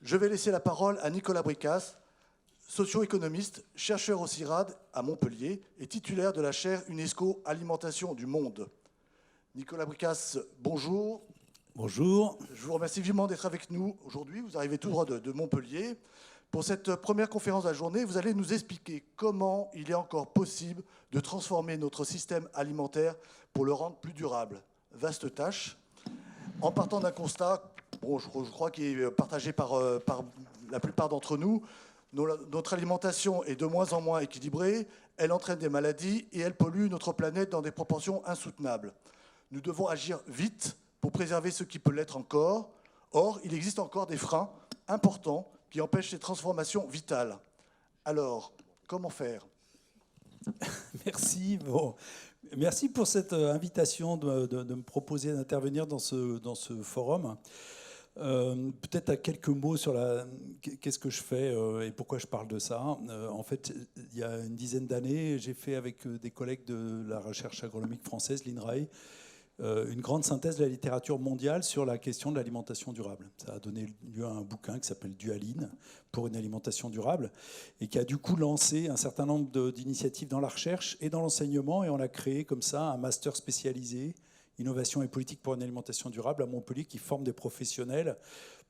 Je vais laisser la parole à Nicolas Bricasse, socio-économiste, chercheur au CIRAD à Montpellier et titulaire de la chaire UNESCO Alimentation du Monde. Nicolas Bricasse, bonjour. Bonjour. Je vous remercie vivement d'être avec nous aujourd'hui. Vous arrivez tout droit de Montpellier. Pour cette première conférence de la journée, vous allez nous expliquer comment il est encore possible de transformer notre système alimentaire pour le rendre plus durable. Vaste tâche. En partant d'un constat, je crois qu'il est partagé par la plupart d'entre nous, notre alimentation est de moins en moins équilibrée, elle entraîne des maladies et elle pollue notre planète dans des proportions insoutenables. Nous devons agir vite pour préserver ce qui peut l'être encore. Or, il existe encore des freins importants qui empêchent ces transformations vitales. Alors, comment faire ? Merci. Bon. Merci pour cette invitation de me proposer d'intervenir dans ce forum. Peut-être à quelques mots sur qu'est-ce que je fais et pourquoi je parle de ça. En fait, il y a une dizaine d'années, j'ai fait avec des collègues de la recherche agronomique française, l'INRAE, une grande synthèse de la littérature mondiale sur la question de l'alimentation durable. Ça a donné lieu à un bouquin qui s'appelle Dualine pour une alimentation durable et qui a du coup lancé un certain nombre d'initiatives dans la recherche et dans l'enseignement, et on a créé comme ça un master spécialisé Innovation et politique pour une alimentation durable à Montpellier qui forme des professionnels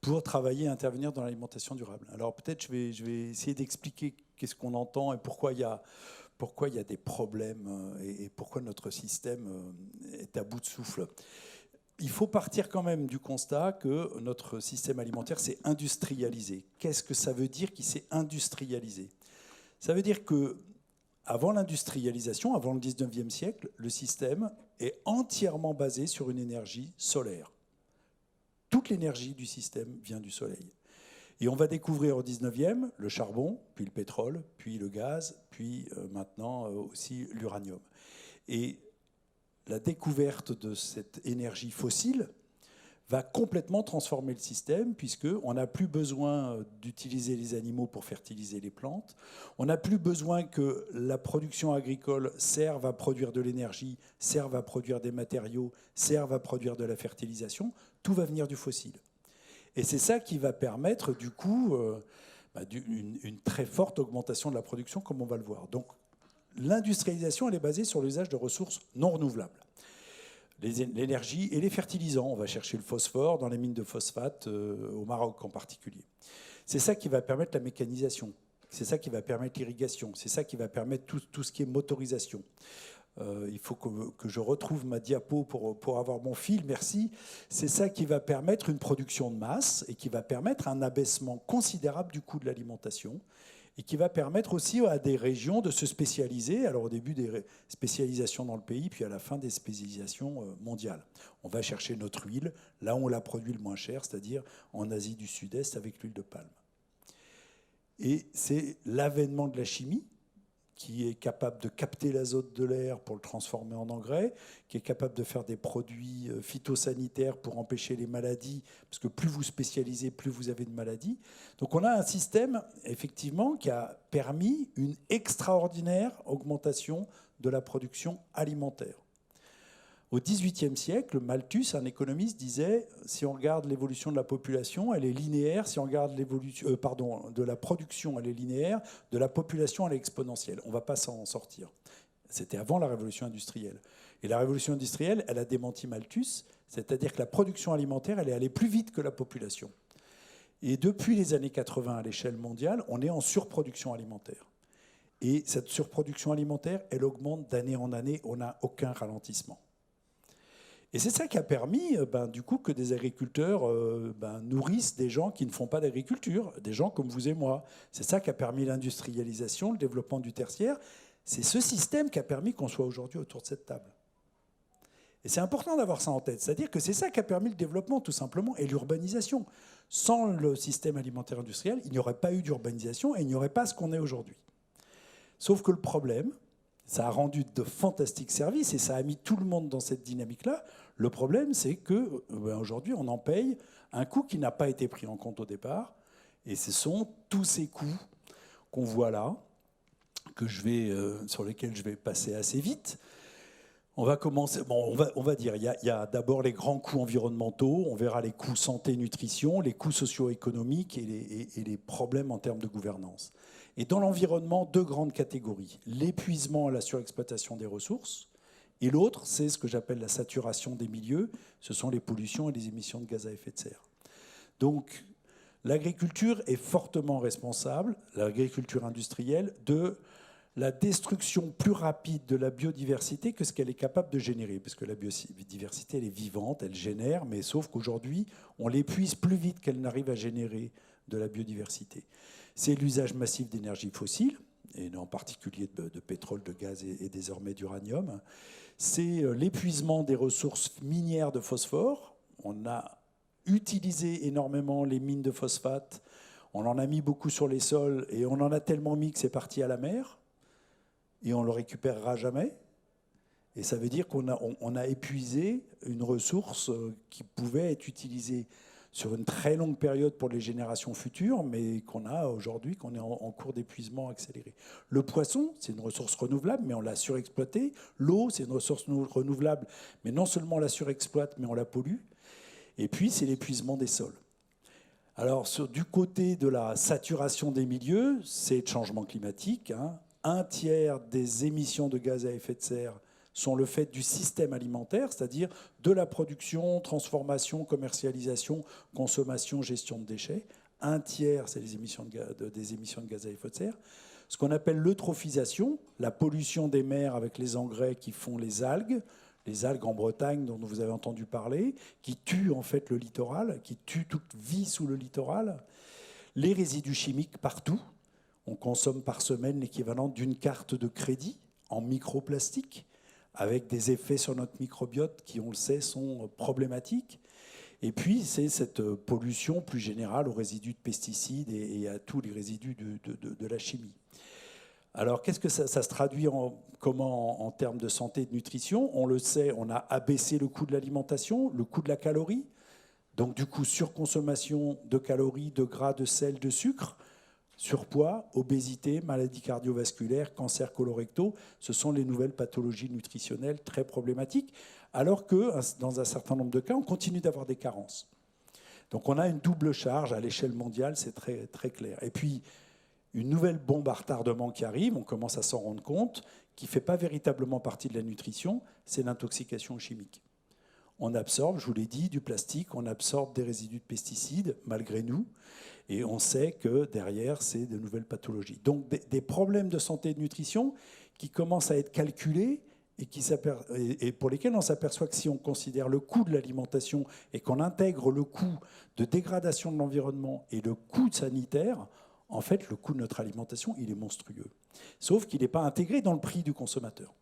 pour travailler et intervenir dans l'alimentation durable. Alors peut-être je vais essayer d'expliquer qu'est-ce qu'on entend et pourquoi il y a des problèmes et pourquoi notre système est à bout de souffle. Il faut partir quand même du constat que notre système alimentaire s'est industrialisé. Qu'est-ce que ça veut dire qu'il s'est industrialisé ? Ça veut dire que avant l'industrialisation, avant le 19e siècle, le système est entièrement basé sur une énergie solaire. Toute l'énergie du système vient du soleil. Et on va découvrir au 19e le charbon, puis le pétrole, puis le gaz, puis maintenant aussi l'uranium. Et la découverte de cette énergie fossile va complètement transformer le système, puisqu'on n'a plus besoin d'utiliser les animaux pour fertiliser les plantes, on n'a plus besoin que la production agricole serve à produire de l'énergie, serve à produire des matériaux, serve à produire de la fertilisation, tout va venir du fossile. Et c'est ça qui va permettre du coup une très forte augmentation de la production, comme on va le voir. Donc l'industrialisation, elle est basée sur l'usage de ressources non renouvelables. L'énergie et les fertilisants. On va chercher le phosphore dans les mines de phosphate, au Maroc en particulier. C'est ça qui va permettre la mécanisation. C'est ça qui va permettre l'irrigation. C'est ça qui va permettre tout ce qui est motorisation. Il faut que je retrouve ma diapo pour avoir mon fil, merci. C'est ça qui va permettre une production de masse et qui va permettre un abaissement considérable du coût de l'alimentation, et qui va permettre aussi à des régions de se spécialiser. Alors au début des spécialisations dans le pays, puis à la fin des spécialisations mondiales. On va chercher notre huile là où on la produit le moins cher, c'est-à-dire en Asie du Sud-Est avec l'huile de palme. Et c'est l'avènement de la chimie qui est capable de capter l'azote de l'air pour le transformer en engrais, qui est capable de faire des produits phytosanitaires pour empêcher les maladies, parce que plus vous spécialisez, plus vous avez de maladies. Donc on a un système, effectivement, qui a permis une extraordinaire augmentation de la production alimentaire. Au XVIIIe siècle, Malthus, un économiste, disait si on regarde l'évolution de la population, elle est linéaire. Si on regarde l'évolution, de la production, elle est linéaire. De la population, elle est exponentielle. On ne va pas s'en sortir. C'était avant la révolution industrielle. Et la révolution industrielle, elle a démenti Malthus, c'est-à-dire que la production alimentaire, elle est allée plus vite que la population. Et depuis les années 80 à l'échelle mondiale, on est en surproduction alimentaire. Et cette surproduction alimentaire, elle augmente d'année en année. On n'a aucun ralentissement. Et c'est ça qui a permis du coup, que des agriculteurs nourrissent des gens qui ne font pas d'agriculture, des gens comme vous et moi. C'est ça qui a permis l'industrialisation, le développement du tertiaire. C'est ce système qui a permis qu'on soit aujourd'hui autour de cette table. Et c'est important d'avoir ça en tête. C'est-à-dire que c'est ça qui a permis le développement, tout simplement, et l'urbanisation. Sans le système alimentaire industriel, il n'y aurait pas eu d'urbanisation et il n'y aurait pas ce qu'on est aujourd'hui. Sauf que le problème, ça a rendu de fantastiques services et ça a mis tout le monde dans cette dynamique-là. Le problème, c'est qu'aujourd'hui, on en paye un coût qui n'a pas été pris en compte au départ. Et ce sont tous ces coûts qu'on voit là, sur lesquels je vais passer assez vite. On va commencer. Bon, on va dire, il y a d'abord les grands coûts environnementaux, on verra les coûts santé, nutrition, les coûts socio-économiques et les problèmes en termes de gouvernance. Et dans l'environnement, deux grandes catégories. L'épuisement et la surexploitation des ressources. Et l'autre, c'est ce que j'appelle la saturation des milieux. Ce sont les pollutions et les émissions de gaz à effet de serre. Donc, l'agriculture est fortement responsable, l'agriculture industrielle, de la destruction plus rapide de la biodiversité que ce qu'elle est capable de générer. Parce que la biodiversité, elle est vivante, elle génère, mais sauf qu'aujourd'hui, on l'épuise plus vite qu'elle n'arrive à générer de la biodiversité. C'est l'usage massif d'énergie fossile, et en particulier de pétrole, de gaz et désormais d'uranium. C'est l'épuisement des ressources minières de phosphore. On a utilisé énormément les mines de phosphate, on en a mis beaucoup sur les sols, et on en a tellement mis que c'est parti à la mer. Et on ne le récupérera jamais. Et ça veut dire qu'on a épuisé une ressource qui pouvait être utilisée sur une très longue période pour les générations futures, mais qu'on a aujourd'hui, qu'on est en cours d'épuisement accéléré. Le poisson, c'est une ressource renouvelable, mais on l'a surexploité. L'eau, c'est une ressource renouvelable, mais non seulement on la surexploite, mais on la pollue. Et puis, c'est l'épuisement des sols. Alors, du côté de la saturation des milieux, c'est le changement climatique, hein. Un tiers des émissions de gaz à effet de serre sont le fait du système alimentaire, c'est-à-dire de la production, transformation, commercialisation, consommation, gestion de déchets. Un tiers, c'est des émissions de gaz à effet de serre. Ce qu'on appelle l'eutrophisation, la pollution des mers avec les engrais qui font les algues en Bretagne dont vous avez entendu parler, qui tuent en fait le littoral, qui tuent toute vie sous le littoral. Les résidus chimiques partout. On consomme par semaine l'équivalent d'une carte de crédit en microplastique, avec des effets sur notre microbiote qui, on le sait, sont problématiques. Et puis, c'est cette pollution plus générale aux résidus de pesticides et à tous les résidus de la chimie. Alors, qu'est-ce que ça se traduit comment en termes de santé et de nutrition? On le sait, on a abaissé le coût de l'alimentation, le coût de la calorie. Donc, du coup, surconsommation de calories, de gras, de sel, de sucre. Surpoids, obésité, maladies cardiovasculaires, cancers colorectaux, ce sont les nouvelles pathologies nutritionnelles très problématiques, alors que dans un certain nombre de cas, on continue d'avoir des carences. Donc on a une double charge à l'échelle mondiale, c'est très, très clair. Et puis, une nouvelle bombe à retardement qui arrive, on commence à s'en rendre compte, qui ne fait pas véritablement partie de la nutrition, c'est l'intoxication chimique. On absorbe, je vous l'ai dit, du plastique, on absorbe des résidus de pesticides, malgré nous, et on sait que derrière, c'est de nouvelles pathologies. Donc des problèmes de santé et de nutrition qui commencent à être calculés et pour lesquels on s'aperçoit que si on considère le coût de l'alimentation et qu'on intègre le coût de dégradation de l'environnement et le coût sanitaire, en fait, le coût de notre alimentation, il est monstrueux. Sauf qu'il n'est pas intégré dans le prix du consommateur.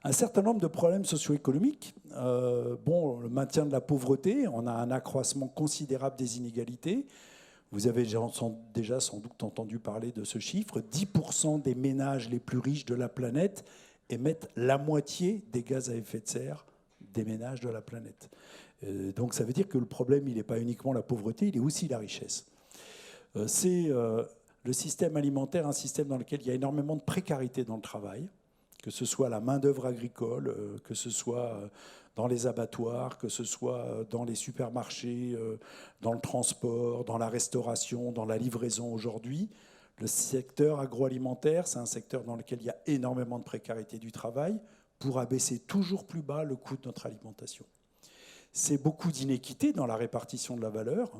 Un certain nombre de problèmes socio-économiques. Le maintien de la pauvreté, on a un accroissement considérable des inégalités. Vous avez déjà sans doute entendu parler de ce chiffre. 10% des ménages les plus riches de la planète émettent la moitié des gaz à effet de serre des ménages de la planète. Donc ça veut dire que le problème, il n'est pas uniquement la pauvreté, il est aussi la richesse. C'est le système alimentaire, un système dans lequel il y a énormément de précarité dans le travail, que ce soit la main-d'œuvre agricole, que ce soit dans les abattoirs, que ce soit dans les supermarchés, dans le transport, dans la restauration, dans la livraison aujourd'hui. Le secteur agroalimentaire, c'est un secteur dans lequel il y a énormément de précarité du travail pour abaisser toujours plus bas le coût de notre alimentation. C'est beaucoup d'inéquité dans la répartition de la valeur.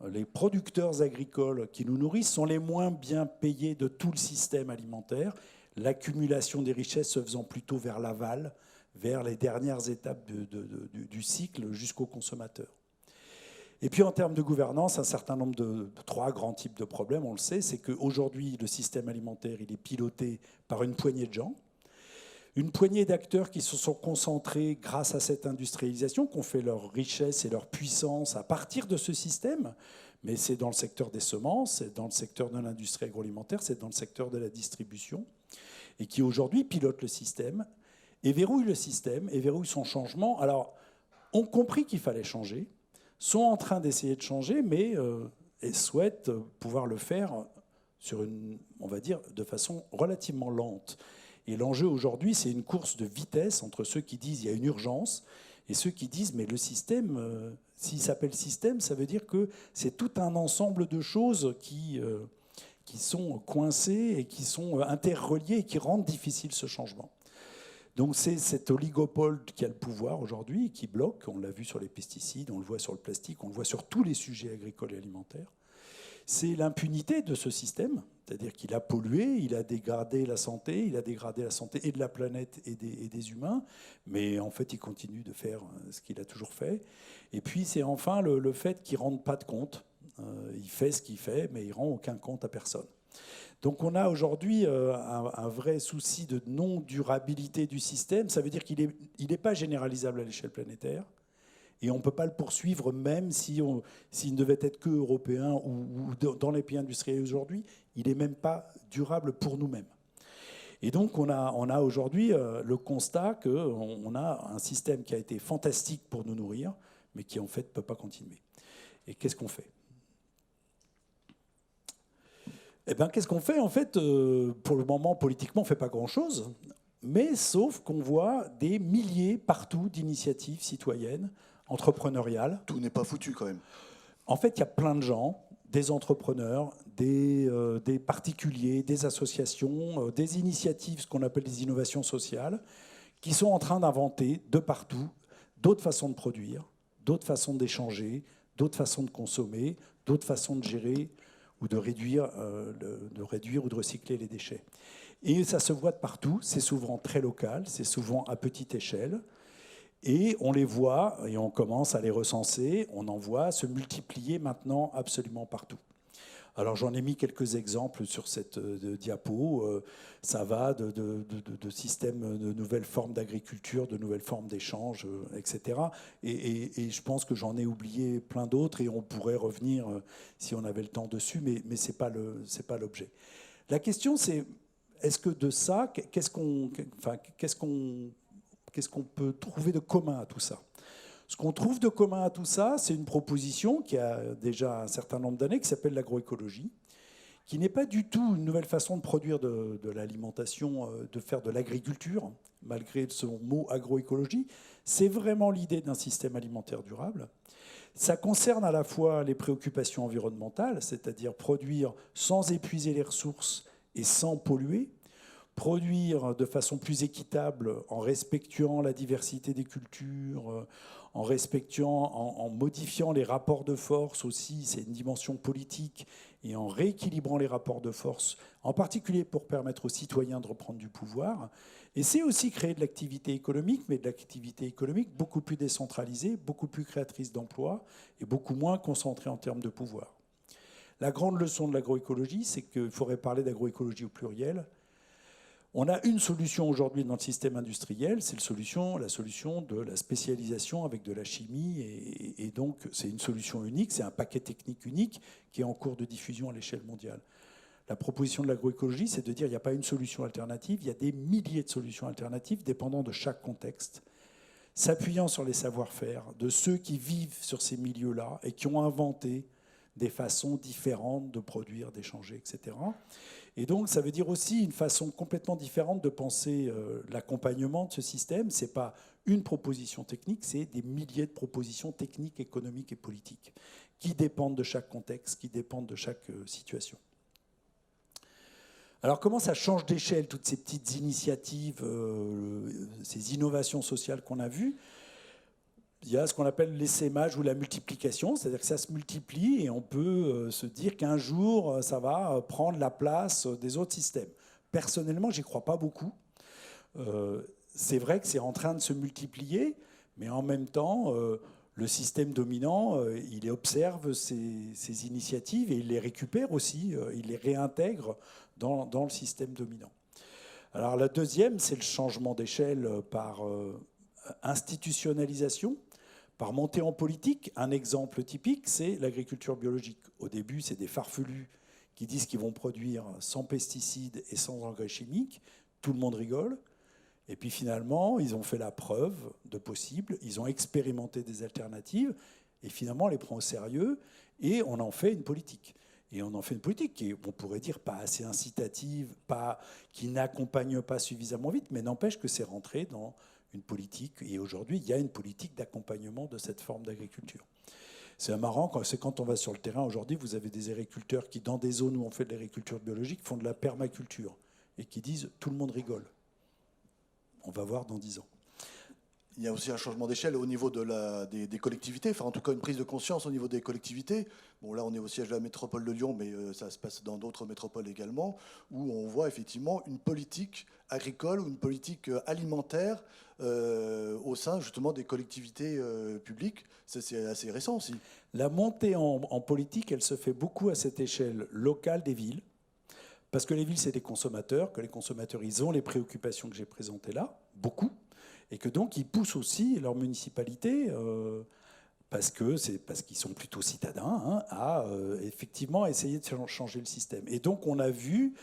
Les producteurs agricoles qui nous nourrissent sont les moins bien payés de tout le système alimentaire. L'accumulation des richesses se faisant plutôt vers l'aval, vers les dernières étapes du cycle jusqu'au consommateur. Et puis en termes de gouvernance, un certain nombre de trois grands types de problèmes, on le sait, c'est qu'aujourd'hui, le système alimentaire il est piloté par une poignée de gens, une poignée d'acteurs qui se sont concentrés grâce à cette industrialisation, qui ont fait leur richesse et leur puissance à partir de ce système, mais c'est dans le secteur des semences, c'est dans le secteur de l'industrie agroalimentaire, c'est dans le secteur de la distribution, et qui aujourd'hui pilotent le système, et verrouillent son changement. Alors, ont compris qu'il fallait changer, sont en train d'essayer de changer, mais souhaitent pouvoir le faire on va dire, de façon relativement lente. Et l'enjeu aujourd'hui, c'est une course de vitesse entre ceux qui disent qu'il y a une urgence et ceux qui disent mais le système, s'il s'appelle système, ça veut dire que c'est tout un ensemble de choses qui sont coincées et qui sont interreliées et qui rendent difficile ce changement. Donc c'est cet oligopole qui a le pouvoir aujourd'hui, qui bloque. On l'a vu sur les pesticides, on le voit sur le plastique, on le voit sur tous les sujets agricoles et alimentaires. C'est l'impunité de ce système, c'est-à-dire qu'il a pollué, il a dégradé la santé, et de la planète et des humains, mais en fait il continue de faire ce qu'il a toujours fait. Et puis c'est enfin le fait qu'il ne rende pas de compte. Il fait ce qu'il fait, mais il ne rend aucun compte à personne. Donc on a aujourd'hui un vrai souci de non-durabilité du système. Ça veut dire qu'il n'est pas généralisable à l'échelle planétaire. Et on ne peut pas le poursuivre même s'il ne devait être que européen ou dans les pays industriels aujourd'hui. Il n'est même pas durable pour nous-mêmes. Et donc on a aujourd'hui le constat qu'on a un système qui a été fantastique pour nous nourrir, mais qui en fait ne peut pas continuer. Et qu'est-ce qu'on fait ? Eh bien, qu'est-ce qu'on fait ? En fait, pour le moment, politiquement, on ne fait pas grand-chose, mais sauf qu'on voit des milliers partout d'initiatives citoyennes, entrepreneuriales. Tout n'est pas foutu quand même. En fait, il y a plein de gens, des entrepreneurs, des particuliers, des associations, des initiatives, ce qu'on appelle des innovations sociales, qui sont en train d'inventer de partout d'autres façons de produire, d'autres façons d'échanger, d'autres façons de consommer, d'autres façons de gérer ou de réduire ou de recycler les déchets. Et ça se voit de partout, c'est souvent très local, c'est souvent à petite échelle, et on les voit, et on commence à les recenser, on en voit se multiplier maintenant absolument partout. Alors j'en ai mis quelques exemples sur cette diapo. Ça va de systèmes, de nouvelles formes d'agriculture, de nouvelles formes d'échange, etc. Et je pense que j'en ai oublié plein d'autres et on pourrait revenir si on avait le temps dessus, mais c'est pas l'objet. La question c'est, est-ce que de ça, qu'est-ce qu'on peut trouver de commun à tout ça ? Ce qu'on trouve de commun à tout ça, c'est une proposition qui a déjà un certain nombre d'années, qui s'appelle l'agroécologie, qui n'est pas du tout une nouvelle façon de produire de l'alimentation, de faire de l'agriculture, malgré son mot agroécologie. C'est vraiment l'idée d'un système alimentaire durable. Ça concerne à la fois les préoccupations environnementales, c'est-à-dire produire sans épuiser les ressources et sans polluer, produire de façon plus équitable en respectant la diversité des cultures, en modifiant les rapports de force aussi, c'est une dimension politique, et en rééquilibrant les rapports de force, en particulier pour permettre aux citoyens de reprendre du pouvoir. Et c'est aussi créer de l'activité économique, mais de l'activité économique beaucoup plus décentralisée, beaucoup plus créatrice d'emplois et beaucoup moins concentrée en termes de pouvoir. La grande leçon de l'agroécologie, c'est qu'il faudrait parler d'agroécologie au pluriel. On a une solution aujourd'hui dans le système industriel, c'est la solution de la spécialisation avec de la chimie. Et donc, c'est une solution unique, c'est un paquet technique unique qui est en cours de diffusion à l'échelle mondiale. La proposition de l'agroécologie, c'est de dire qu'il n'y a pas une solution alternative, il y a des milliers de solutions alternatives dépendant de chaque contexte, s'appuyant sur les savoir-faire de ceux qui vivent sur ces milieux-là et qui ont inventé des façons différentes de produire, d'échanger, etc. Et donc, ça veut dire aussi une façon complètement différente de penser l'accompagnement de ce système. Ce n'est pas une proposition technique, c'est des milliers de propositions techniques, économiques et politiques qui dépendent de chaque contexte, qui dépendent de chaque situation. Alors, comment ça change d'échelle, toutes ces petites initiatives, ces innovations sociales qu'on a vues ? Il y a ce qu'on appelle l'essaimage ou la multiplication, c'est-à-dire que ça se multiplie et on peut se dire qu'un jour, ça va prendre la place des autres systèmes. Personnellement, j'y crois pas beaucoup. C'est vrai que c'est en train de se multiplier, mais en même temps, le système dominant, il observe ces initiatives et il les récupère aussi, il les réintègre dans le système dominant. Alors la deuxième, c'est le changement d'échelle par institutionnalisation, par montée en politique. Un exemple typique, c'est l'agriculture biologique. Au début, c'est des farfelus qui disent qu'ils vont produire sans pesticides et sans engrais chimiques. Tout le monde rigole. Et puis finalement, ils ont fait la preuve de possible. Ils ont expérimenté des alternatives. Et finalement, on les prend au sérieux et on en fait une politique. Et on en fait une politique qui est, on pourrait dire, pas assez incitative, qui n'accompagne pas suffisamment vite, mais n'empêche que c'est rentré dans une politique. Et aujourd'hui, il y a une politique d'accompagnement de cette forme d'agriculture. C'est marrant, c'est quand on va sur le terrain aujourd'hui, vous avez des agriculteurs qui, dans des zones où on fait de l'agriculture biologique, font de la permaculture et qui disent tout le monde rigole. On va voir dans 10 ans. Il y a aussi un changement d'échelle au niveau des collectivités, enfin en tout cas une prise de conscience au niveau des collectivités. Bon, là on est au siège de la métropole de Lyon, mais ça se passe dans d'autres métropoles également, où on voit effectivement une politique agricole ou une politique alimentaire au sein justement des collectivités publiques. C'est assez récent aussi. La montée en politique, elle se fait beaucoup à cette échelle locale des villes, parce que les villes, c'est des consommateurs, que les consommateurs, ils ont les préoccupations que j'ai présentées là, beaucoup, et que donc ils poussent aussi leur municipalité, parce qu'ils sont plutôt citadins, à effectivement essayer de changer le système. Et donc on a vu,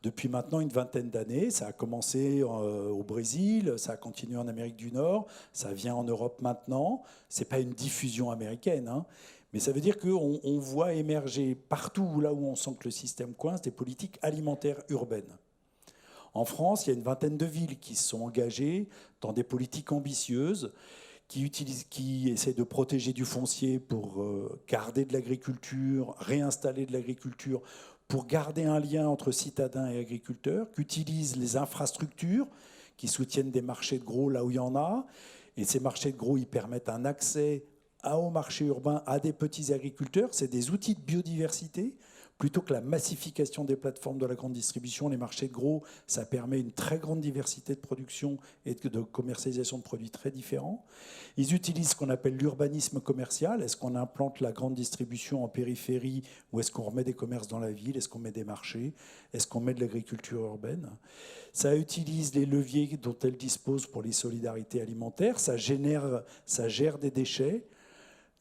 depuis maintenant une vingtaine d'années, ça a commencé au Brésil, ça a continué en Amérique du Nord, ça vient en Europe maintenant, c'est pas une diffusion américaine, mais ça veut dire qu'on voit émerger partout là où on sent que le système coince des politiques alimentaires urbaines. En France, il y a une vingtaine de villes qui se sont engagées dans des politiques ambitieuses qui essaient de protéger du foncier pour garder de l'agriculture, réinstaller de l'agriculture, pour garder un lien entre citadins et agriculteurs, qui utilisent les infrastructures, qui soutiennent des marchés de gros là où il y en a. Et ces marchés de gros, ils permettent un accès au marché urbain à des petits agriculteurs. C'est des outils de biodiversité. Plutôt que la massification des plateformes de la grande distribution, les marchés de gros, ça permet une très grande diversité de production et de commercialisation de produits très différents. Ils utilisent ce qu'on appelle l'urbanisme commercial. Est-ce qu'on implante la grande distribution en périphérie ou est-ce qu'on remet des commerces dans la ville? Est-ce qu'on met des marchés? Est-ce qu'on met de l'agriculture urbaine? Ça utilise les leviers dont elle dispose pour les solidarités alimentaires. Ça gère des déchets.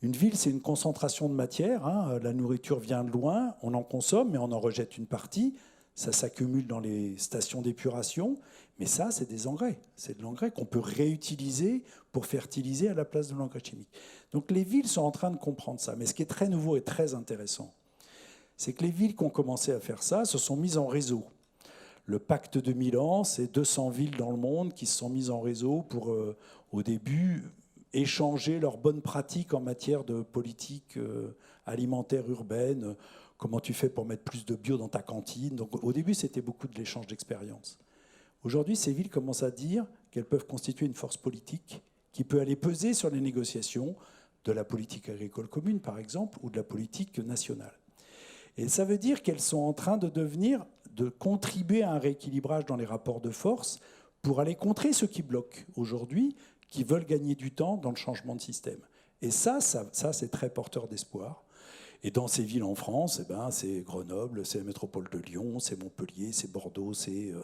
Une ville, c'est une concentration de matière. La nourriture vient de loin, on en consomme, mais on en rejette une partie. Ça s'accumule dans les stations d'épuration. Mais ça, c'est des engrais. C'est de l'engrais qu'on peut réutiliser pour fertiliser à la place de l'engrais chimique. Donc les villes sont en train de comprendre ça. Mais ce qui est très nouveau et très intéressant, c'est que les villes qui ont commencé à faire ça se sont mises en réseau. Le pacte de Milan, c'est 200 villes dans le monde qui se sont mises en réseau pour, au début, échanger leurs bonnes pratiques en matière de politique alimentaire urbaine. Comment tu fais pour mettre plus de bio dans ta cantine? Donc, au début, c'était beaucoup de l'échange d'expériences. Aujourd'hui, ces villes commencent à dire qu'elles peuvent constituer une force politique qui peut aller peser sur les négociations de la politique agricole commune, par exemple, ou de la politique nationale. Et ça veut dire qu'elles sont en train de contribuer à un rééquilibrage dans les rapports de force pour aller contrer ceux qui bloquent aujourd'hui, qui veulent gagner du temps dans le changement de système. Et ça c'est très porteur d'espoir. Et dans ces villes en France, c'est Grenoble, c'est la métropole de Lyon, c'est Montpellier, c'est Bordeaux, c'est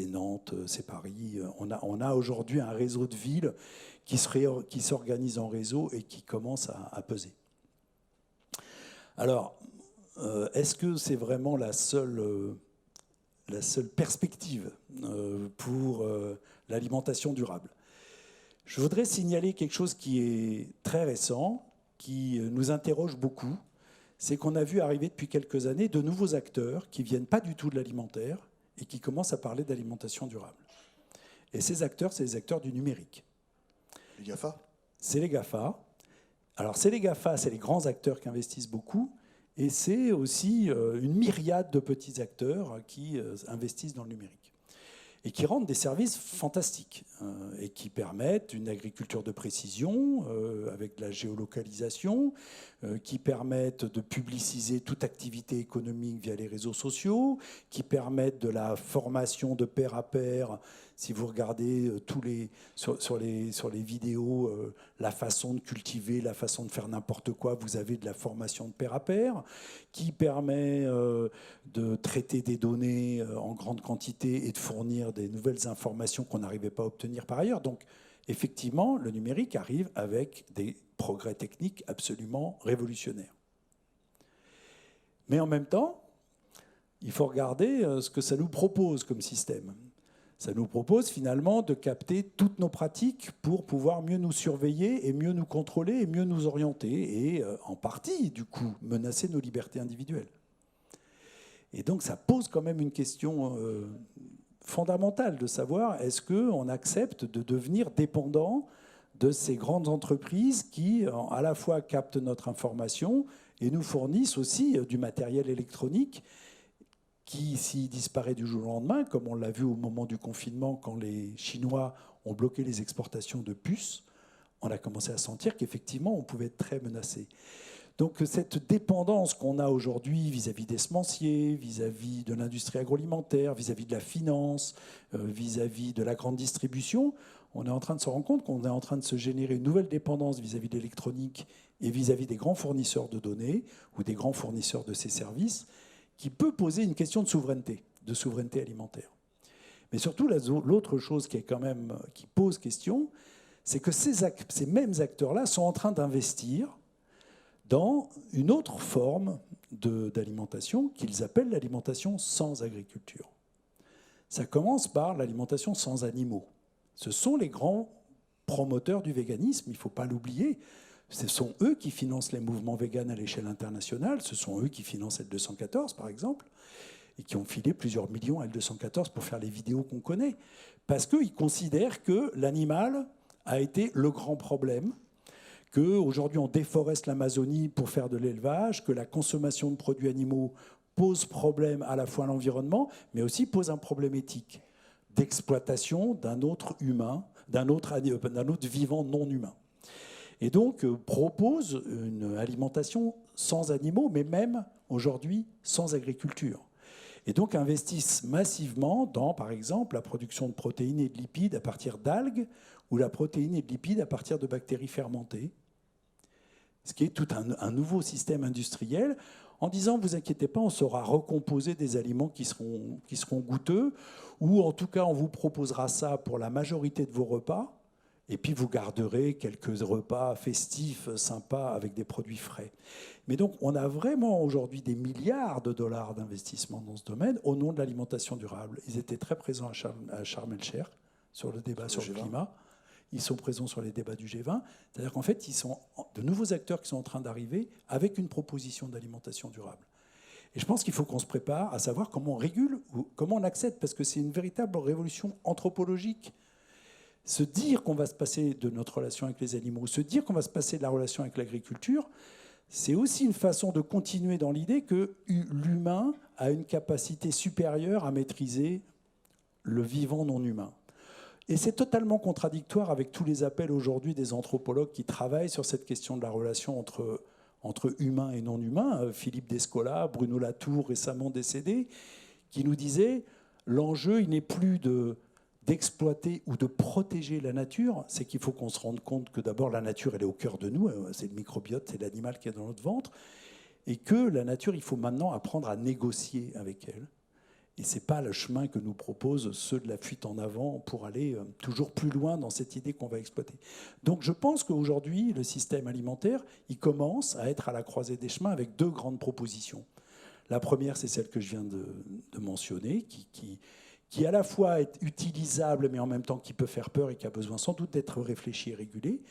Nantes, c'est Paris. On a aujourd'hui un réseau de villes qui s'organisent en réseau et qui commencent à peser. Alors, est-ce que c'est vraiment la seule perspective pour l'alimentation durable? Je voudrais signaler quelque chose qui est très récent, qui nous interroge beaucoup. C'est qu'on a vu arriver depuis quelques années de nouveaux acteurs qui ne viennent pas du tout de l'alimentaire et qui commencent à parler d'alimentation durable. Et ces acteurs, c'est les acteurs du numérique. Les GAFA? C'est les GAFA. Alors, c'est les GAFA, c'est les grands acteurs qui investissent beaucoup. Et c'est aussi une myriade de petits acteurs qui investissent dans le numérique et qui rendent des services fantastiques et qui permettent une agriculture de précision avec de la géolocalisation, qui permettent de publiciser toute activité économique via les réseaux sociaux, qui permettent de la formation de pair à pair. Si vous regardez sur les vidéos, la façon de cultiver, la façon de faire n'importe quoi, vous avez de la formation de pair à pair, qui permet de traiter des données en grande quantité et de fournir des nouvelles informations qu'on n'arrivait pas à obtenir par ailleurs. Donc, effectivement, le numérique arrive avec des progrès techniques absolument révolutionnaires. Mais en même temps, il faut regarder ce que ça nous propose comme système. Ça nous propose finalement de capter toutes nos pratiques pour pouvoir mieux nous surveiller et mieux nous contrôler et mieux nous orienter et en partie, du coup, menacer nos libertés individuelles. Et donc ça pose quand même une question fondamentale de savoir est-ce qu'on accepte de devenir dépendant de ces grandes entreprises qui à la fois captent notre information et nous fournissent aussi du matériel électronique qui, s'il disparaît du jour au lendemain, comme on l'a vu au moment du confinement quand les Chinois ont bloqué les exportations de puces, on a commencé à sentir qu'effectivement on pouvait être très menacé. Donc cette dépendance qu'on a aujourd'hui vis-à-vis des semenciers, vis-à-vis de l'industrie agroalimentaire, vis-à-vis de la finance, vis-à-vis de la grande distribution, on est en train de se rendre compte qu'on est en train de se générer une nouvelle dépendance vis-à-vis de l'électronique et vis-à-vis des grands fournisseurs de données ou des grands fournisseurs de ces services qui peut poser une question de souveraineté alimentaire. Mais surtout, l'autre chose qui est quand même, qui pose question, c'est que ces mêmes acteurs-là sont en train d'investir dans une autre forme d'alimentation qu'ils appellent l'alimentation sans agriculture. Ça commence par l'alimentation sans animaux. Ce sont les grands promoteurs du véganisme, il ne faut pas l'oublier. Ce sont eux qui financent les mouvements véganes à l'échelle internationale, ce sont eux qui financent L214 par exemple, et qui ont filé plusieurs millions à L214 pour faire les vidéos qu'on connaît, parce qu'ils considèrent que l'animal a été le grand problème, qu'aujourd'hui on déforeste l'Amazonie pour faire de l'élevage, que la consommation de produits animaux pose problème à la fois à l'environnement, mais aussi pose un problème éthique d'exploitation d'un autre humain, d'un autre vivant non humain. Et donc propose une alimentation sans animaux, mais même aujourd'hui sans agriculture. Et donc investissent massivement dans, par exemple, la production de protéines et de lipides à partir d'algues ou la protéine et de lipides à partir de bactéries fermentées, ce qui est tout un nouveau système industriel, en disant, vous inquiétez pas, on saura recomposer des aliments qui seront goûteux, ou en tout cas, on vous proposera ça pour la majorité de vos repas, et puis vous garderez quelques repas festifs, sympas, avec des produits frais. Mais donc, on a vraiment aujourd'hui des milliards de dollars d'investissement dans ce domaine au nom de l'alimentation durable. Ils étaient très présents à Sharm el-Sheikh sur le débat sur le climat. Ils sont présents sur les débats du G20. C'est-à-dire qu'en fait, ils sont de nouveaux acteurs qui sont en train d'arriver avec une proposition d'alimentation durable. Et je pense qu'il faut qu'on se prépare à savoir comment on régule ou comment on accède, parce que c'est une véritable révolution anthropologique. Se dire qu'on va se passer de notre relation avec les animaux, se dire qu'on va se passer de la relation avec l'agriculture, c'est aussi une façon de continuer dans l'idée que l'humain a une capacité supérieure à maîtriser le vivant non humain. Et c'est totalement contradictoire avec tous les appels aujourd'hui des anthropologues qui travaillent sur cette question de la relation entre humain et non humain. Philippe Descola, Bruno Latour, récemment décédé, qui nous disait l'enjeu, il n'est plus d'exploiter ou de protéger la nature, c'est qu'il faut qu'on se rende compte que d'abord la nature, elle est au cœur de nous, c'est le microbiote, c'est l'animal qui est dans notre ventre, et que la nature, il faut maintenant apprendre à négocier avec elle. Et ce n'est pas le chemin que nous proposent ceux de la fuite en avant pour aller toujours plus loin dans cette idée qu'on va exploiter. Donc je pense qu'aujourd'hui, le système alimentaire, il commence à être à la croisée des chemins avec deux grandes propositions. La première, c'est celle que je viens de mentionner, qui à la fois est utilisable, mais en même temps qui peut faire peur et qui a besoin sans doute d'être réfléchi et régulé.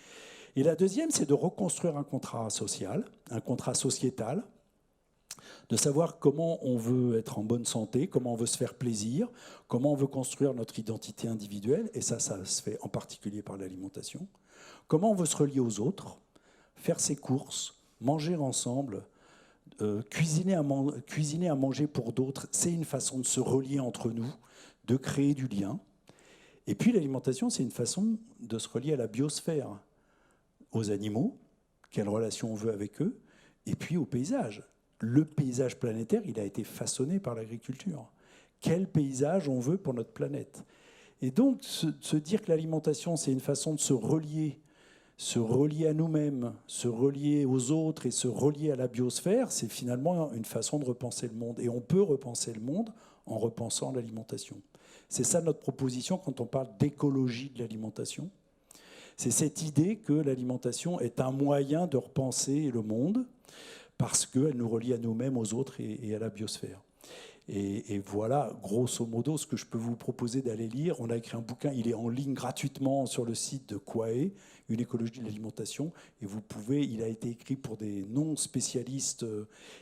Et la deuxième, c'est de reconstruire un contrat social, un contrat sociétal, de savoir comment on veut être en bonne santé, comment on veut se faire plaisir, comment on veut construire notre identité individuelle, et ça se fait en particulier par l'alimentation, comment on veut se relier aux autres, faire ses courses, manger ensemble, cuisiner à manger pour d'autres, c'est une façon de se relier entre nous, de créer du lien. Et puis l'alimentation, c'est une façon de se relier à la biosphère, aux animaux, quelle relation on veut avec eux, et puis au paysage. Le paysage planétaire, il a été façonné par l'agriculture. Quel paysage on veut pour notre planète? Et donc, se dire que l'alimentation, c'est une façon de se relier à nous-mêmes, se relier aux autres et se relier à la biosphère, c'est finalement une façon de repenser le monde. Et on peut repenser le monde en repensant l'alimentation. C'est ça notre proposition quand on parle d'écologie de l'alimentation. C'est cette idée que l'alimentation est un moyen de repenser le monde, parce qu'elle nous relie à nous-mêmes, aux autres et à la biosphère. Et voilà, grosso modo, ce que je peux vous proposer d'aller lire. On a écrit un bouquin, il est en ligne gratuitement sur le site de Quae, une écologie de l'alimentation. Et vous pouvez, il a été écrit pour des non-spécialistes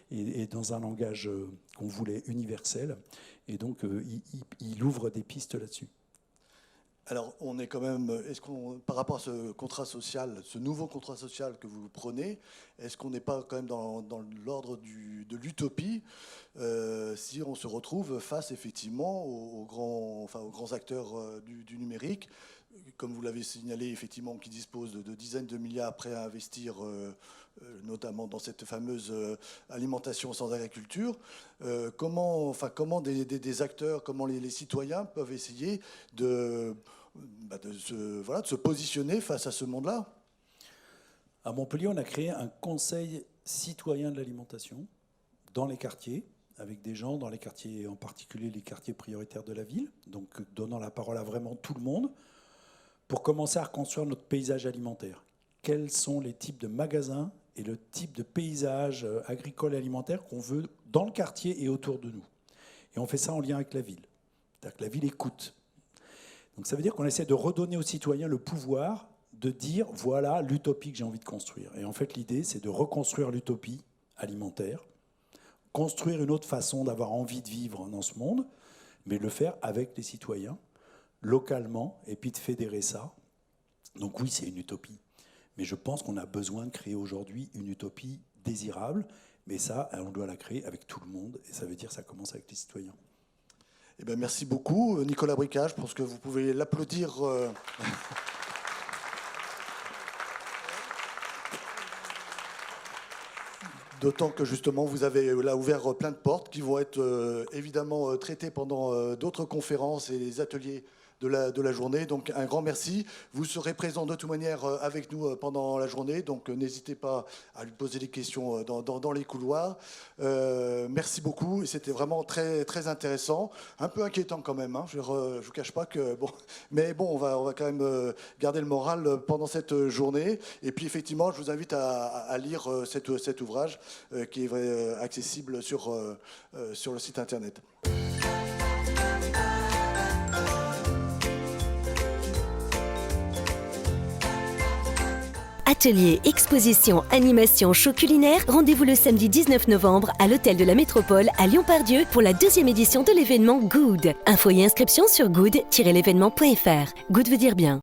et dans un langage qu'on voulait universel. Et donc, il ouvre des pistes là-dessus. Alors, on est quand même, par rapport à ce contrat social, ce nouveau contrat social que vous prenez, est-ce qu'on n'est pas quand même dans l'ordre de l'utopie si on se retrouve face effectivement aux grands acteurs du numérique, comme vous l'avez signalé, effectivement, qui disposent de dizaines de milliards prêts à investir, notamment dans cette fameuse alimentation sans agriculture. Comment des acteurs, comment les citoyens peuvent essayer de se positionner face à ce monde-là? À Montpellier, on a créé un conseil citoyen de l'alimentation dans les quartiers, avec des gens dans les quartiers, en particulier les quartiers prioritaires de la ville, donc donnant la parole à vraiment tout le monde, pour commencer à reconstruire notre paysage alimentaire. Quels sont les types de magasins et le type de paysage agricole et alimentaire qu'on veut dans le quartier et autour de nous. Et on fait ça en lien avec la ville. C'est-à-dire que la ville écoute. Donc ça veut dire qu'on essaie de redonner aux citoyens le pouvoir de dire voilà l'utopie que j'ai envie de construire. Et en fait, l'idée, c'est de reconstruire l'utopie alimentaire, construire une autre façon d'avoir envie de vivre dans ce monde, mais le faire avec les citoyens, localement, et puis de fédérer ça. Donc oui, c'est une utopie. Mais je pense qu'on a besoin de créer aujourd'hui une utopie désirable, mais ça, on doit la créer avec tout le monde, et ça veut dire que ça commence avec les citoyens. Eh bien, merci beaucoup, Nicolas Bricard. Je pense que vous pouvez l'applaudir. D'autant que justement, vous avez là ouvert plein de portes qui vont être évidemment traitées pendant d'autres conférences et les ateliers de la journée. Donc un grand merci. Vous serez présent de toute manière avec nous pendant la journée, donc n'hésitez pas à lui poser des questions dans les couloirs. Merci beaucoup, et c'était vraiment très, très intéressant. Un peu inquiétant quand même, hein. Je ne vous cache pas que... Bon, mais bon, on va quand même garder le moral pendant cette journée. Et puis effectivement, je vous invite à lire cet ouvrage qui est accessible sur le site internet. Atelier, exposition, animation, show culinaire, rendez-vous le samedi 19 novembre à l'Hôtel de la Métropole à Lyon-Part-Dieu pour la 2e édition de l'événement Good. Infos et inscriptions sur good-l'événement.fr. Good veut dire bien.